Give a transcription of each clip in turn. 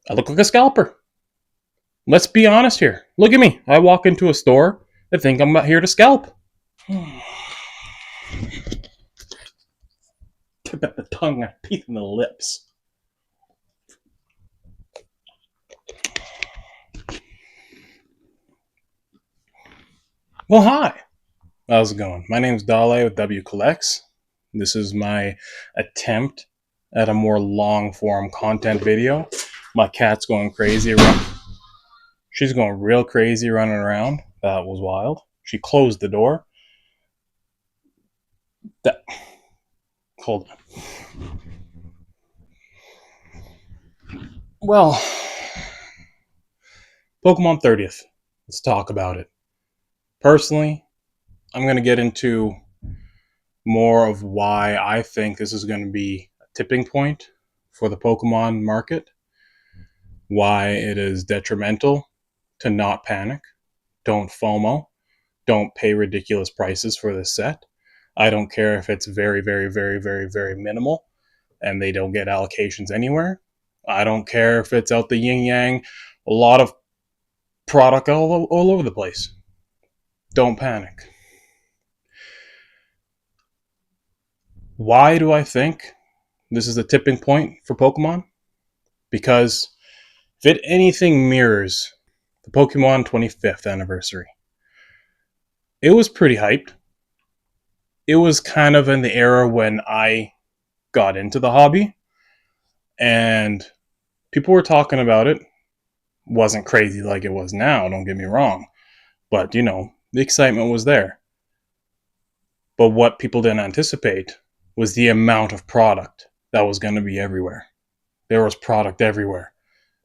I look like a scalper. Let's be honest here. Look at me. I walk into a store. They think I'm here to scalp. Tip at the tongue, teeth in the lips. Well, hi. How's it going? My name's Dale with W Collects. This is my attempt at a more long form content video. My cat's going crazy. She's going real crazy running around. That was wild. She closed the door. Hold on. Well, Pokemon 30th. Let's talk about it. Personally, I'm going to get into more of why I think this is going to be a tipping point for the Pokemon market, why it is detrimental to not panic, don't FOMO, don't pay ridiculous prices for this set. I don't care if it's very, very, very, very, very minimal and they don't get allocations anywhere. I don't care if it's out the yin yang, a lot of product all over the place. Don't panic. Why do I think this is a tipping point for Pokemon? Because if it anything mirrors the Pokemon 25th anniversary, it was pretty hyped. It was kind of in the era when I got into the hobby, and people were talking about it. Wasn't crazy like it was now, don't get me wrong. But, the excitement was there. But what people didn't anticipate was the amount of product that was going to be everywhere. There was product everywhere.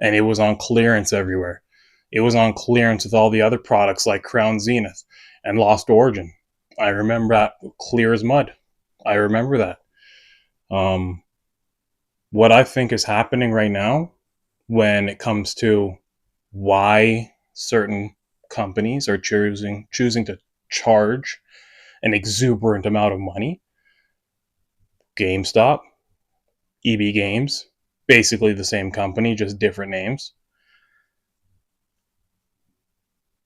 And it was on clearance everywhere. It was on clearance with all the other products like Crown Zenith and Lost Origin. I remember that clear as mud. I remember that. What I think is happening right now when it comes to why certain companies are choosing to charge an exuberant amount of money. GameStop, EB Games, basically the same company, just different names.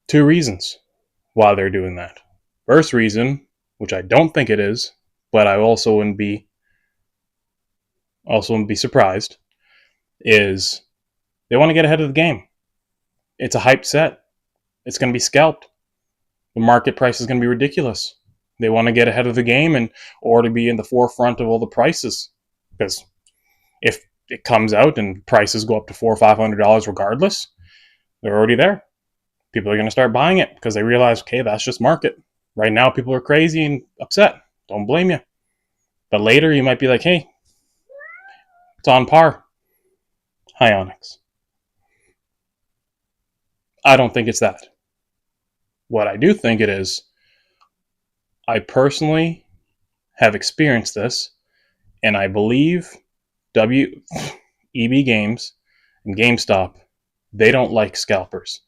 Two reasons why they're doing that. First reason, which I don't think it is, but I also wouldn't be surprised, is they want to get ahead of the game. It's a hyped set. It's going to be scalped. The market price is going to be ridiculous. They want to get ahead of the game or to be in the forefront of all the prices. Because if it comes out and prices go up to $400 or $500 regardless, they're already there. People are going to start buying it because they realize, okay, that's just market. Right now, people are crazy and upset. Don't blame you. But later, you might be like, hey, it's on par. Hi, Onyx. I don't think it's that. What I do think it is, I personally have experienced this, and I believe EB Games and GameStop, they don't like scalpers.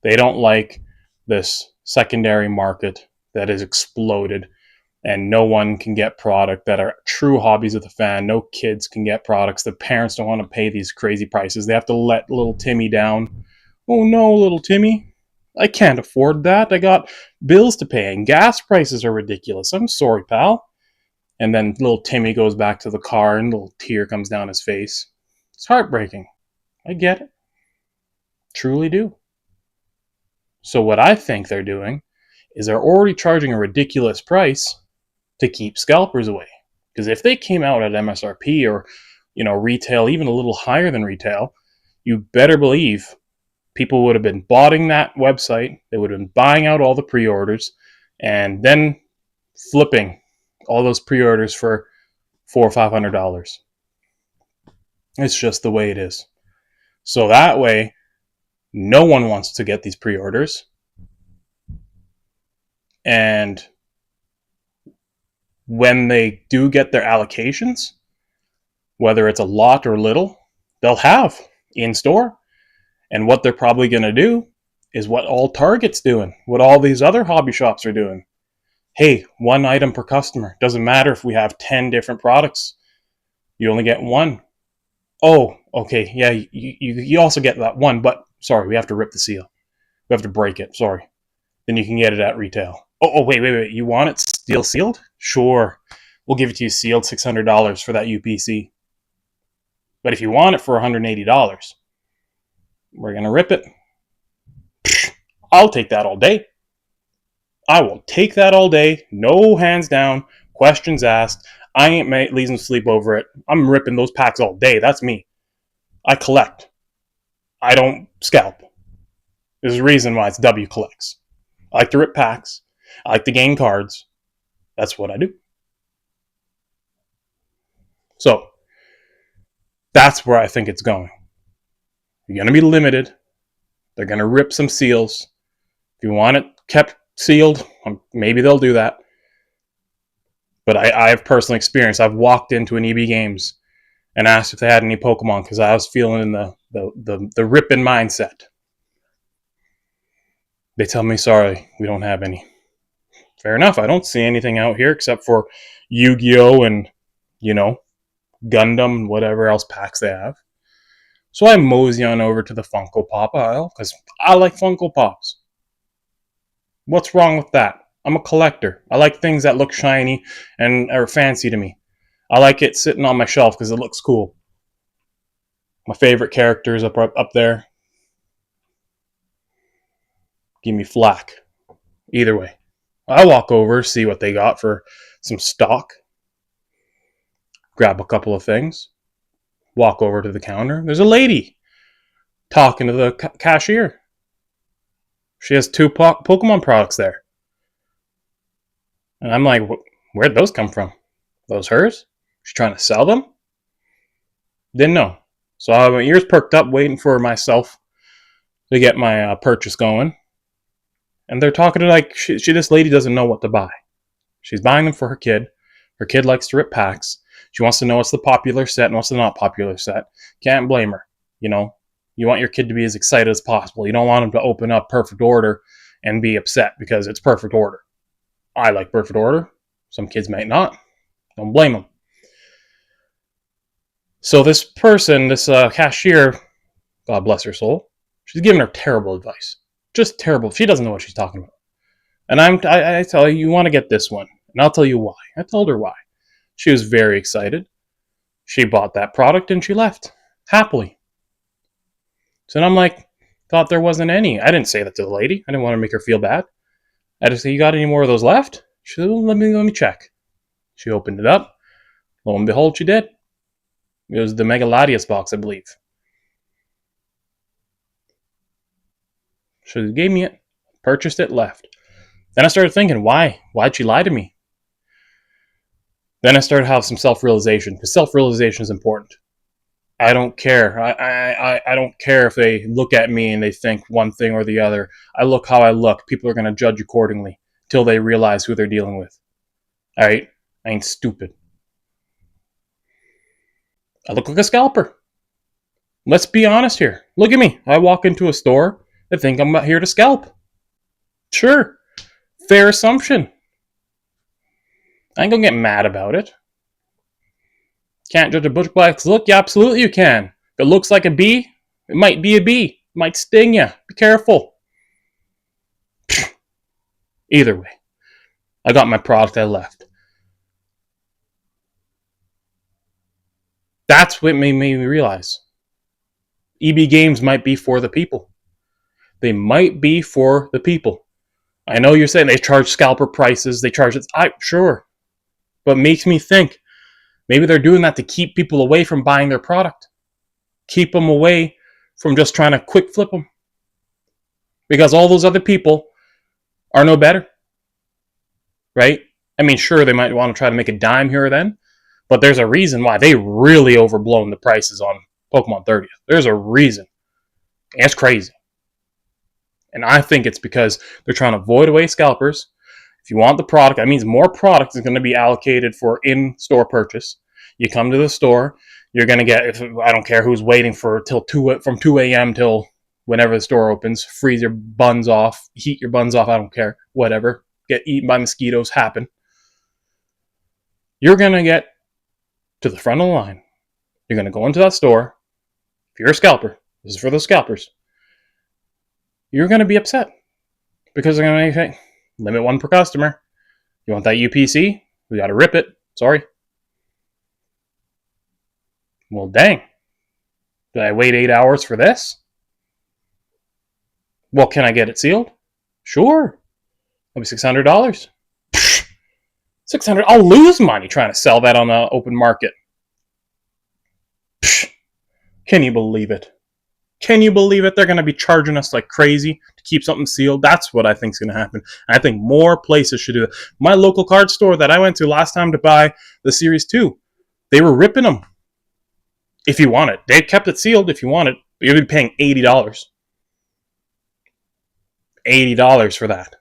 They don't like this secondary market that has exploded and no one can get product that are true hobbies of the fan. No kids can get products. The parents don't want to pay these crazy prices. They have to let little Timmy down. Oh no, little Timmy. I can't afford that. I got bills to pay and gas prices are ridiculous. I'm sorry, pal. And then little Timmy goes back to the car and a little tear comes down his face. It's heartbreaking. I get it. Truly do. So what I think they're doing is they're already charging a ridiculous price to keep scalpers away. Because if they came out at MSRP or, retail, even a little higher than retail, you better believe people would have been botting that website. They would have been buying out all the pre-orders and then flipping all those pre-orders for $400 or $500. It's just the way it is. So that way, no one wants to get these pre-orders. And when they do get their allocations, whether it's a lot or little, they'll have in store. And what they're probably going to do is what all Target's doing, what all these other hobby shops are doing. Hey, one item per customer. Doesn't matter if we have 10 different products. You only get one. Oh, okay, yeah, you also get that one, but sorry, we have to rip the seal. We have to break it. Sorry. Then you can get it at retail. Oh, wait. You want it steel sealed? Sure. We'll give it to you sealed, $600 for that UPC. But if you want it for $180, we're going to rip it. I'll take that all day. I will take that all day. No hands down. Questions asked. I ain't losing sleep over it. I'm ripping those packs all day. That's me. I collect. I don't scalp. There's a reason why it's W collects. I like to rip packs. I like to gain cards. That's what I do. So, that's where I think it's going. You're going to be limited. They're going to rip some seals. If you want it kept sealed, maybe they'll do that. But I have personal experience. I've walked into an EB Games and asked if they had any Pokemon because I was feeling the ripping mindset. They tell me, sorry, we don't have any. Fair enough. I don't see anything out here except for Yu-Gi-Oh! And, Gundam, whatever else packs they have. So I mosey on over to the Funko Pop aisle because I like Funko Pops. What's wrong with that? I'm a collector. I like things that look shiny and are fancy to me. I like it sitting on my shelf because it looks cool. My favorite characters up there. Give me flack. Either way. I walk over, see what they got for some stock. Grab a couple of things. Walk over to the counter. There's a lady talking to the cashier. She has 2 Pokemon products there. And I'm like, where'd those come from? Those hers? She's trying to sell them? Didn't know. So I have my ears perked up waiting for myself to get my purchase going. And they're talking to like, this lady doesn't know what to buy. She's buying them for her kid. Her kid likes to rip packs. She wants to know what's the popular set and what's the not popular set. Can't blame her. You want your kid to be as excited as possible. You don't want him to open up Perfect Order and be upset because it's Perfect Order. I like Perfect Order. Some kids might not. Don't blame them. So this person, this cashier, God bless her soul, she's giving her terrible advice. Just terrible. She doesn't know what she's talking about. And I tell her, you want to get this one. And I'll tell you why. I told her why. She was very excited. She bought that product and she left. Happily. So then I'm like, thought there wasn't any. I didn't say that to the lady. I didn't want to make her feel bad. I just said, you got any more of those left? She said, well, let me check. She opened it up. Lo and behold, she did. It was the Mega Latias box, I believe. She gave me it. Purchased it, left. Then I started thinking, why? Why'd she lie to me? Then I started to have some self-realization, because self-realization is important. I don't care. I don't care if they look at me and they think one thing or the other. I look how I look. People are going to judge accordingly till they realize who they're dealing with. All right? I ain't stupid. I look like a scalper. Let's be honest here. Look at me. I walk into a store. They think I'm here to scalp. Sure. Fair assumption. I ain't gonna get mad about it. Can't judge a book by its look? Yeah, absolutely you can. If it looks like a bee, it might be a bee. It might sting you. Be careful. Either way, I got my product, I left. That's what made me realize EB Games might be for the people. They might be for the people. I know you're saying they charge scalper prices, they charge it. Sure. But it makes me think maybe they're doing that to keep people away from buying their product. Keep them away from just trying to quick flip them. Because all those other people are no better. Right? I mean, sure, they might want to try to make a dime here or then. But there's a reason why they really overblown the prices on Pokemon 30th. There's a reason. And it's crazy. And I think it's because they're trying to void away scalpers. If you want the product, that means more product is going to be allocated for in-store purchase. You come to the store, you're going to get, I don't care who's waiting from 2 a.m. till whenever the store opens, freeze your buns off, heat your buns off, I don't care, whatever. Get eaten by mosquitoes, happen. You're going to get to the front of the line. You're going to go into that store. If you're a scalper, this is for the scalpers, you're going to be upset because they're going to make limit one per customer. You want that UPC? We got to rip it. Sorry. Well, dang. Did I wait 8 hours for this? Well, can I get it sealed? Sure. It'll be $600. $600. I'll lose money trying to sell that on the open market. Can you believe it? Can you believe it? They're going to be charging us like crazy to keep something sealed. That's what I think is going to happen. I think more places should do it. My local card store that I went to last time to buy the Series 2, they were ripping them. If you want it. They kept it sealed if you want it. You'll be paying $80. $80 for that.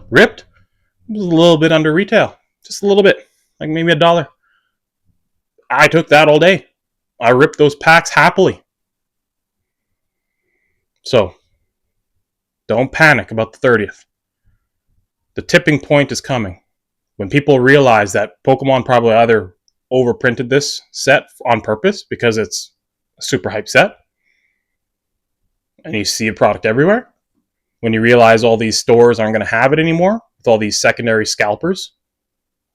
Ripped? It was a little bit under retail. Just a little bit. Like maybe $1. I took that all day. I ripped those packs happily. So, don't panic about the 30th. The tipping point is coming. When people realize that Pokemon probably either overprinted this set on purpose because it's a super hype set, and you see a product everywhere. When you realize all these stores aren't going to have it anymore, with all these secondary scalpers,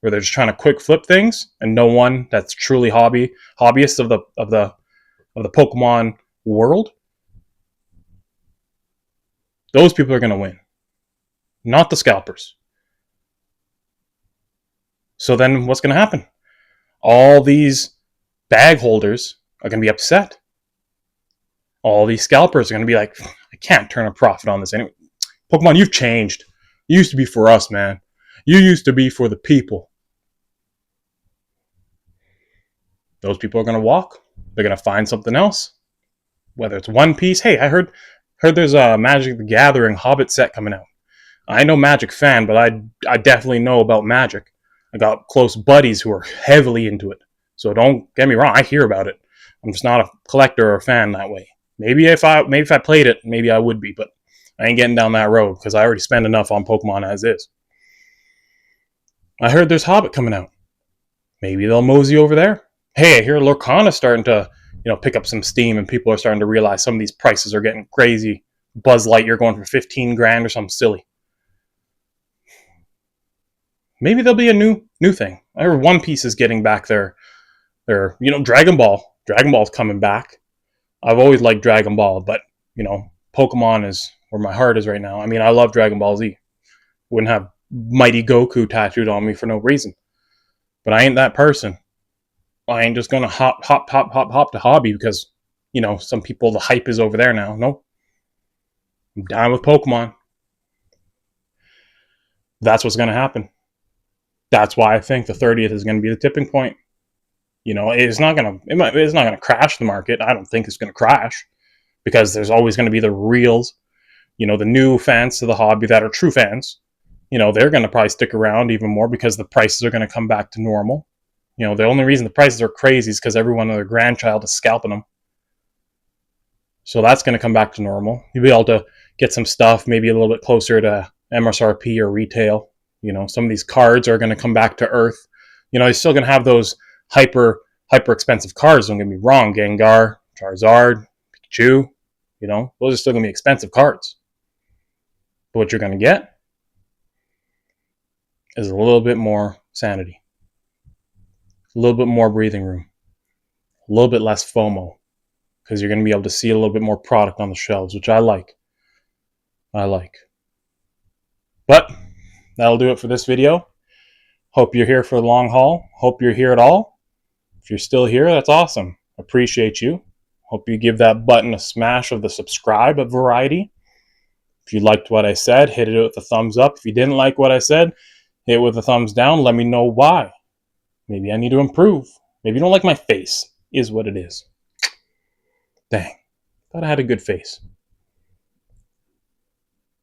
where they're just trying to quick flip things, and no one that's truly hobbyists of the Pokemon world, those people are going to win, not the scalpers. So then what's going to happen? All these bag holders are going to be upset. All these scalpers are going to be like, I can't turn a profit on this anyway. Pokemon, you've changed. You used to be for us, man. You used to be for the people. Those people are going to walk. They're going to find something else. Whether it's One Piece. Hey, I heard there's a Magic the Gathering Hobbit set coming out. I know Magic fan, but I definitely know about Magic. I got close buddies who are heavily into it. So don't get me wrong, I hear about it. I'm just not a collector or a fan that way. Maybe if I played it, maybe I would be, but I ain't getting down that road because I already spend enough on Pokemon as is. I heard there's Hobbit coming out. Maybe they'll mosey over there. Hey, I hear Lorcana's starting to, pick up some steam, and people are starting to realize some of these prices are getting crazy. Buzz Lightyear going for 15 grand or something silly. Maybe there'll be a new thing. I heard One Piece is getting back their Dragon Ball. Dragon Ball's coming back. I've always liked Dragon Ball, but, Pokemon is where my heart is right now. I mean, I love Dragon Ball Z. Wouldn't have Mighty Goku tattooed on me for no reason. But I ain't that person. I ain't just gonna hop to hobby because, some people, the hype is over there now. No. I'm down with Pokemon. That's what's gonna happen. That's why I think the 30th is going to be the tipping point. It's not going to crash the market. I don't think it's going to crash because there's always going to be the reals, the new fans to the hobby that are true fans. They're going to probably stick around even more because the prices are going to come back to normal. The only reason the prices are crazy is because everyone and their grandchild is scalping them. So that's going to come back to normal. You'll be able to get some stuff maybe a little bit closer to MSRP or retail. Some of these cards are going to come back to earth. You're still going to have those hyper expensive cards. Don't get me wrong. Gengar, Charizard, Pikachu. Those are still going to be expensive cards. But what you're going to get is a little bit more sanity. A little bit more breathing room. A little bit less FOMO. Because you're going to be able to see a little bit more product on the shelves, which I like. But that'll do it for this video. Hope you're here for the long haul. Hope you're here at all. If you're still here, that's awesome. Appreciate you. Hope you give that button a smash of the subscribe of variety. If you liked what I said, hit it with a thumbs up. If you didn't like what I said, hit it with a thumbs down. Let me know why. Maybe I need to improve. Maybe you don't like my face. Is what it is. Dang. Thought I had a good face.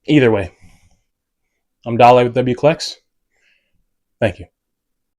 Either way. I'm Dale with W Clicks. Thank you.